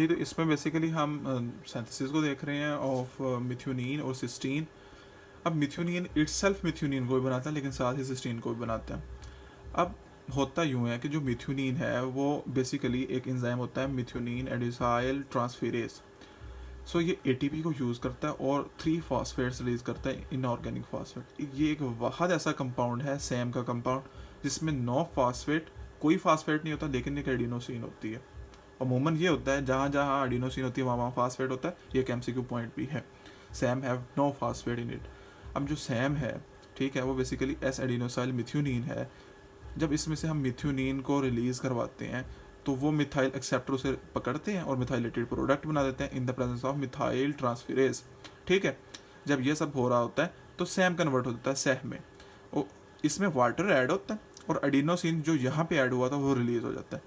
जी, तो इसमें बेसिकली हम सिंथेसिस को देख रहे हैं ऑफ मिथ्योनिन और सिस्टीन। अब मिथ्योनिन इटसेल्फ मिथ्योनिन को भी बनाता है, लेकिन साथ ही सिस्टीन को भी बनाता है। अब होता यूँ है कि जो मिथ्योनिन है वो बेसिकली एक एंजाइम होता है, मिथ्योनिन एडिसाइल ट्रांसफेरेज। सो ये एटीपी को यूज़ करता है और 3 फॉस्फेट्स रिलीज करता है, इनऑर्गेनिक फॉस्फेट। ये एक बहुत ऐसा कंपाउंड है, सैम का कंपाउंड, जिसमें 9 फॉस्फेट, कोई फॉस्फेट नहीं होता, लेकिन एक एडिनोसिन होती है। अमूमन ये होता है जहाँ जहाँ एडिनोसिन होती है वहाँ वहाँ फास्फेट होता है। ये एक एमसीक्यू पॉइंट भी है। SAM have no phosphate in it. अब जो सैम है, ठीक है, वो बेसिकली एस एडिनोसाइल मिथ्योनिन है। जब इसमें से हम मिथ्योनिन को रिलीज करवाते हैं तो वो मिथाइल एक्सेप्टर उसे पकड़ते हैं और मिथाइलेटेड प्रोडक्ट बना देते हैं इन the presence of methyl transferase. ठीक है, जब ये सब हो रहा होता है तो सैम कन्वर्ट हो जाता है सैह में, और इसमें वाटर ऐड होता है और एडिनोसिन जो यहाँ पे ऐड हुआ था वो रिलीज हो जाता है।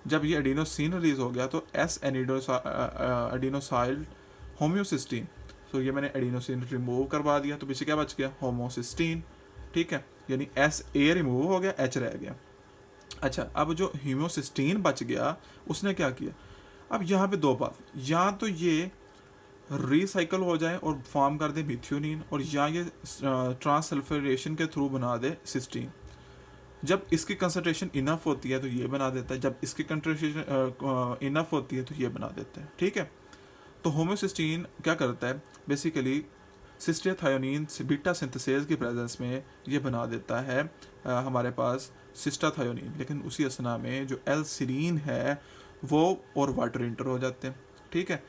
जब ये एडिनोसिन रिलीज हो गया तो एस एडिनोसाइल होम्योसिस्टीन। सो ये मैंने एडिनोसिन रिमूव करवा दिया, तो पीछे क्या बच गया, होमोसिस्टीन। ठीक है, यानी एस ए रिमूव हो गया, एच रह गया। अच्छा, अब जो हीमोसिस्टीन बच गया उसने क्या किया, अब यहाँ पे दो बात, या तो ये रिसाइकल हो जाए और फॉर्म कर दे मिथ्योनिन, और या ये ट्रांससल्फरेशन के थ्रू बना दे सिस्टीन। जब इसकी कंसंट्रेशन इनफ होती है तो ये बना देता है, जब इसकी कंसंट्रेशन इनफ होती है तो ये बना देता है। ठीक है, तो होमोसिस्टीन क्या करता है, बेसिकली सिस्टेथायोनिन बीटा सिंथेसेज की प्रेजेंस में ये बना देता है हमारे पास सिस्टाथायोनिन, लेकिन उसी असना में जो एल सीरीन है वो और वाटर इंटर हो जाते हैं। ठीक है,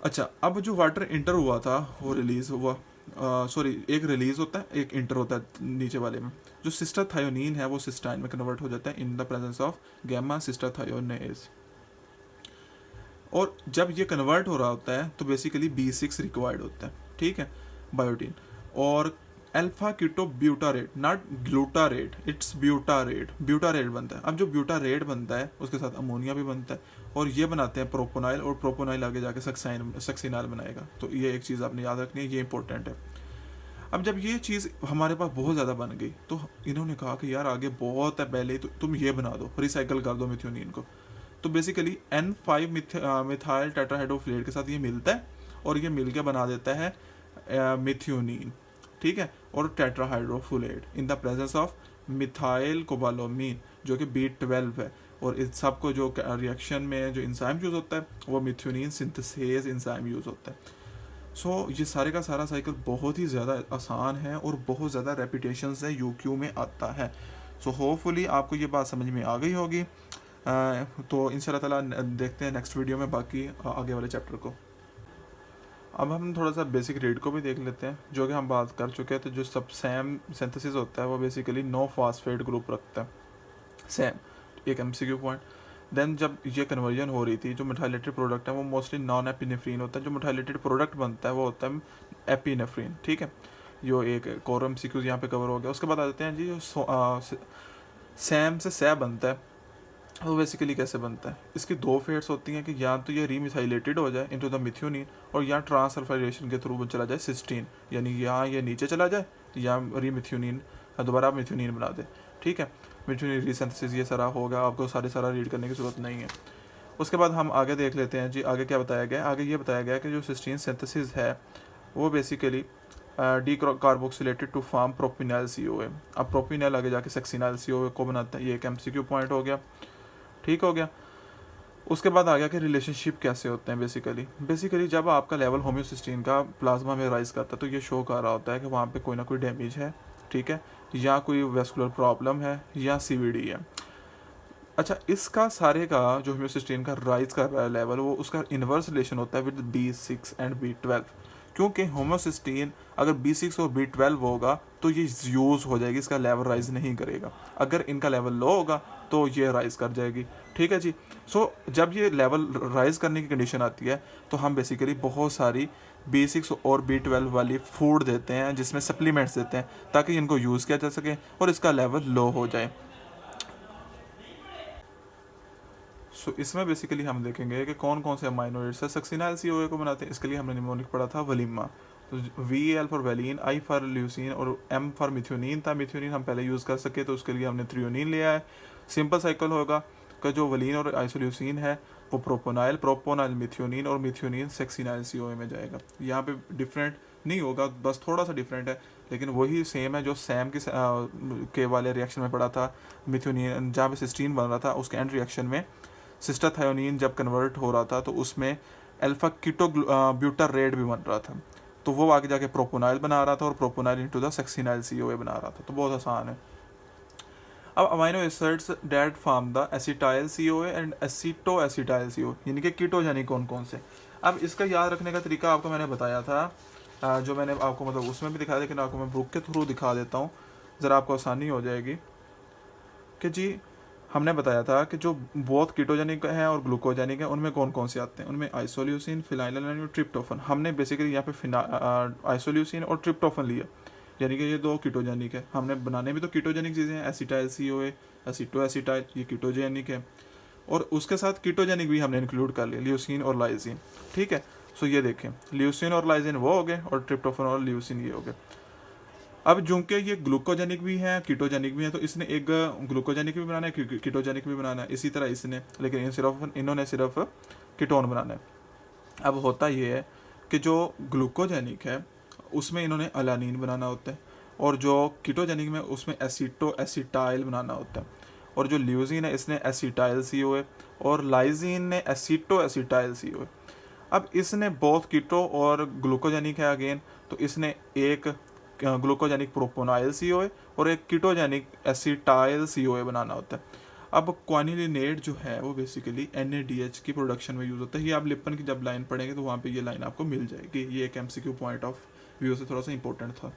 अच्छा, अब जो वाटर इंटर हुआ था वो रिलीज हुआ, सॉरी, एक रिलीज होता है, एक इंटर होता है नीचे वाले में। जो सिस्टाथायोनिन है वो सिस्टाइन में कन्वर्ट हो जाता है in the presence of gamma cystathionase. और जब ये कन्वर्ट हो रहा होता है तो बेसिकली B6 रिक्वायर्ड होता है। ठीक है, बायोटीन और alpha keto butyrate, not glutarate, it's butyrate, butyrate बनता है। अब जो ब्यूटारेट बनता है उसके साथ अमोनिया भी बनता है और ये बनाते हैं प्रोपोनाइल, और प्रोपोनाइल आगे जाके सक्सिनाइल बनाएगा। तो ये एक चीज़ आपने याद रखनी है, ये इंपॉर्टेंट है। अब जब ये चीज़ हमारे पास बहुत ज़्यादा बन गई तो इन्होंने कहा कि यार आगे बहुत है, पहले तो तुम ये बना दो, रिसाइकल कर दो मिथ्योनिन को। तो बेसिकली N5 मिथाइल टेट्राहाइड्रोफिलेट के साथ ये मिलता है और ये मिलकर बना देता है मिथ्योनिन। ठीक है, और tetrahydrofolate in the presence of methyl cobalamin जो कि B12 है। और इस सब को जो रिएक्शन में जो इंजाइम यूज़ होता है वो मिथ्योनिन सिंथेसेज इंजाइम यूज़ होता है। सो ये सारे का सारा साइकिल बहुत ही ज़्यादा आसान है और बहुत ज़्यादा रेपिटेशन से UQ में आता है। सो होपफुली आपको ये बात समझ में आ गई होगी। तो इंशाल्लाह ताला देखते हैं नेक्स्ट वीडियो में बाकी आगे वाले चैप्टर को। अब हम थोड़ा सा बेसिक रेट को भी देख लेते हैं, जो कि हम बात कर चुके हैं। तो जो सब सैम सिंथेसिस होता है वो बेसिकली 9 फॉस्फेट ग्रुप रखता है सैम, एक MCQ पॉइंट। देन जब ये कन्वर्जन हो रही थी, जो मिथाइलेटेड प्रोडक्ट है वो मोस्टली नॉन एपिनेफ्रीन होता है। जो मिथाइलेटेड प्रोडक्ट बनता है वो होता है एपिनेफ्रीन। ठीक है, जो एक कोर MCQ यहाँ पे कवर हो गया। उसके बाद आ जाते हैं जी, जो सैम से सै बनता है वो बेसिकली कैसे बनता है। इसकी दो फेट्स होती हैं कि या तो ये रीमिथाइलेटेड हो जाए इनटू द मिथ्योनिन, और या ट्रांससल्फाइडेशन के थ्रू चला जाए सिस्टीन, यानी यहाँ ये नीचे चला जाए या रीमिथ्योनिन दोबारा मिथ्योनिन बना दे। ठीक है, मिथ्योनिन रीसिंथेसिस ये सारा होगा, आपको सारा रीड करने की जरूरत नहीं है। उसके बाद हम आगे देख लेते हैं जी, आगे क्या बताया गया। आगे ये बताया गया कि जो सिस्टीन सिंथेसिस है वो basically decarboxylated to form propionyl COA। अब प्रोपिनाइल आगे जाके सक्सिनाइल COA को बनाता है। ये एक MCQ पॉइंट हो गया, ठीक हो गया। उसके बाद आ गया कि रिलेशनशिप कैसे होते हैं। बेसिकली जब आपका लेवल होम्योसिस्टीन का प्लाज्मा में राइज करता है तो ये शो कर रहा होता है कि वहाँ पे कोई ना कोई डैमेज है। ठीक है, या कोई वेस्कुलर प्रॉब्लम है या CVD है। अच्छा, इसका सारे का जो होम्योसिस्टीन का राइज कर रहा है लेवल, वो उसका इन्वर्स रिलेशन होता है विद B6 एंड B12। क्योंकि होमोसिस्टीन अगर B6 और B12 होगा तो ये यूज़ हो जाएगी, इसका लेवल राइज नहीं करेगा। अगर इनका लेवल लो होगा तो ये राइज कर जाएगी। ठीक है जी। सो जब ये लेवल राइज करने की कंडीशन आती है तो हम बेसिकली बहुत सारी B6 और B12 वाली फूड देते हैं, जिसमें सप्लीमेंट्स देते हैं ताकि इनको यूज़ किया जा सके और इसका लेवल लो हो जाए। सो इसमें बेसिकली हम देखेंगे कि कौन कौन से अमाइनो एसिड्स सक्सिनाइल COA को बनाते हैं। इसके लिए हमने निमोनिक पढ़ा था वलीमा। तो VAL for valine, I for leucine और M फॉर मिथ्योनिन था। मिथ्योनिन हम पहले यूज़ कर सके तो उसके लिए हमने थ्रियोनिन लिया है। सिंपल साइकिल होगा कि जो वलीन और आइसोल्यूसिन है वो प्रोपोनाइल, प्रोपोनाइल मिथ्योनिन और मिथ्योनिन सेक्सिनाइल COA में जाएगा। यहाँ पे डिफरेंट नहीं होगा, बस थोड़ा सा डिफरेंट है, लेकिन वही सेम है जो सैम के वाले रिएक्शन में पड़ा था। मिथ्योनिन जहाँ पे सिस्टीन बन रहा था, उसके एंड रिएक्शन में सिस्टाथायोनिन जब कन्वर्ट हो रहा था तो उसमें अल्फा कीटो ब्यूटारेट भी बन रहा था, तो वो आगे जाके प्रोपोनाइल बना रहा था और propionyl into the succinyl COA बना रहा था। तो बहुत आसान है। अब amino acids that form the acetyl COA and acetoacetyl COA, यानी कि कीटोजेनिक कौन कौन से। अब इसका याद रखने का तरीका आपको मैंने बताया था, जो मैंने आपको मतलब उसमें भी दिखाया, लेकिन आपको मैं बुक के थ्रू दिखा देता हूँ, ज़रा आपको आसानी हो जाएगी। कि जी हमने बताया था कि जो बहुत कीटोजेनिक है और ग्लूकोजेनिक है, उनमें कौन कौन से आते हैं। उनमें आइसोल्यूसिन, फिनाइलएलानाइन और ट्रिप्टोफन। हमने बेसिकली यहाँ पे आइसोल्यूसिन और ट्रिप्टोफन लिया, यानी कि ये दो कीटोजेनिक है। हमने बनाने भी तो कीटोजेनिक चीज़ें हैं, एसिटाइल COA, एसिटो एसिटाइल, ये कीटोजेनिक है। और उसके साथ कीटोजेनिक भी हमने इंक्लूड कर लिया, ल्यूसिन और लाइसिन। ठीक है, सो ये देखें, ल्यूसिन और लाइसिन वो हो गए और ट्रिप्टोफन और ल्यूसिन ये हो गए। अब चूंकि ये ग्लूकोजेनिक भी है, कीटोजेनिक भी है, तो इसने एक ग्लूकोजेनिक भी बनाना है, कीटोजेनिक भी बनाना है, इसी तरह इसने, लेकिन इन्होंने सिर्फ कीटोन बनाना है। अब होता ये है कि जो ग्लूकोजेनिक है उसमें इन्होंने अलानीन बनाना होता है, और जो कीटोजेनिक में उसमें एसिटो एसिटाइल बनाना होता है, और जो ल्यूजिन है इसने एसिटाइल COA और लाइजीन ने एसिटो एसिटाइल COA। अब इसने बहुत कीटो और ग्लूकोजेनिक है अगेन, तो इसने एक ग्लूकोजेनिक प्रोपोनाइल COA और एक कीटोजेनिक एसिटाइल COA बनाना होता है। अब क्वानिलिनेट जो है वो बेसिकली NADH की प्रोडक्शन में यूज़ होता है। ये आप लिप्पन की जब लाइन पढ़ेंगे तो वहाँ पे ये लाइन आपको मिल जाएगी। ये एक MCQ पॉइंट ऑफ व्यू से थोड़ा सा इंपॉर्टेंट था।